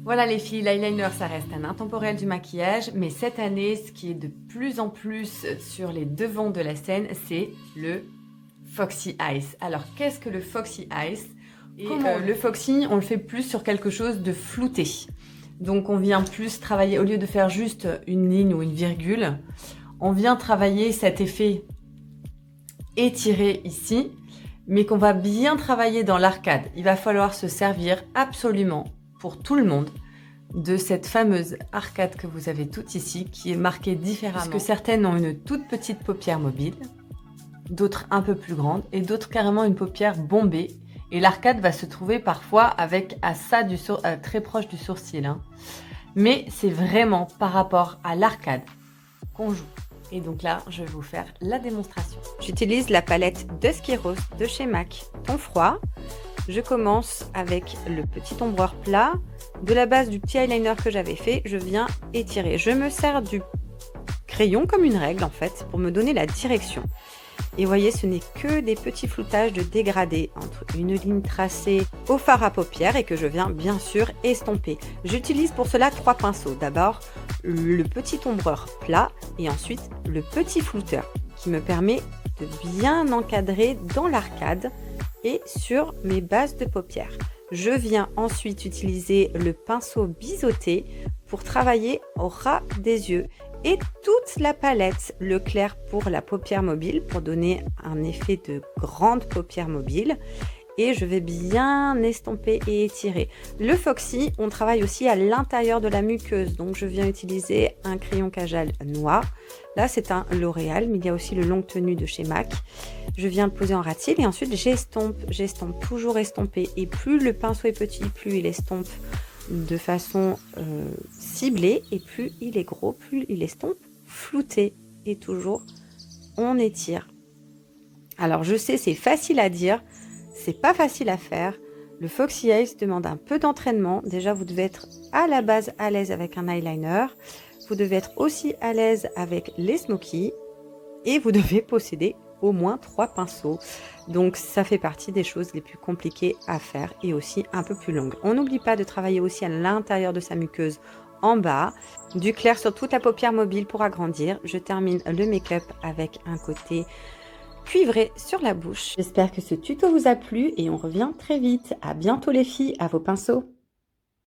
Voilà les filles, l'eyeliner ça reste un intemporel du maquillage, mais cette année, ce qui est de plus en plus sur les devants de la scène, c'est le Foxy Eyes. Alors qu'est-ce que le Foxy Eyes? Le Foxy, on le fait plus sur quelque chose de flouté. Donc on vient plus travailler, au lieu de faire juste une ligne ou une virgule, on vient travailler cet effet étiré ici, mais qu'on va bien travailler dans l'arcade. Il va falloir se servir absolument pour tout le monde de cette fameuse arcade que vous avez toutes ici, qui est marquée différemment. Parce que certaines ont une toute petite paupière mobile, d'autres un peu plus grande, et d'autres carrément une paupière bombée. Et l'arcade va se trouver parfois avec à ça très proche du sourcil. Hein. Mais c'est vraiment par rapport à l'arcade qu'on joue. Et donc là, je vais vous faire la démonstration. J'utilise la palette Dusky Rose de chez MAC, ton froid. Je commence avec le petit ombreur plat. De la base du petit eyeliner que j'avais fait, je viens étirer. Je me sers du crayon comme une règle en fait, pour me donner la direction. Et vous voyez, ce n'est que des petits floutages de dégradés entre une ligne tracée au fard à paupières et que je viens bien sûr estomper. J'utilise pour cela 3 pinceaux. D'abord, le petit ombreur plat et ensuite le petit flouteur qui me permet de bien encadrer dans l'arcade et sur mes bases de paupières. Je viens ensuite utiliser le pinceau biseauté pour travailler au ras des yeux et toute la palette, le clair pour la paupière mobile pour donner un effet de grande paupière mobile. Et je vais bien estomper et étirer. Le Foxy, on travaille aussi à l'intérieur de la muqueuse. Donc je viens utiliser un crayon Kajal noir. Là c'est un L'Oréal, mais il y a aussi le longue tenue de chez MAC. Je viens le poser en ras-de-cils et ensuite j'estompe, toujours estomper. Et plus le pinceau est petit, plus il estompe de façon ciblée. Et plus il est gros, plus il estompe flouté. Et toujours, on étire. Alors je sais, c'est facile à dire. C'est pas facile à faire. Le Foxy Eyes demande un peu d'entraînement. Déjà, vous devez être à la base à l'aise avec un eyeliner. Vous devez être aussi à l'aise avec les smokies. Et vous devez posséder au moins 3 pinceaux. Donc, ça fait partie des choses les plus compliquées à faire et aussi un peu plus longues. On n'oublie pas de travailler aussi à l'intérieur de sa muqueuse en bas. Du clair sur toute la paupière mobile pour agrandir. Je termine le make-up avec un côté cuivré sur la bouche. J'espère que ce tuto vous a plu et on revient très vite. À bientôt les filles, à vos pinceaux.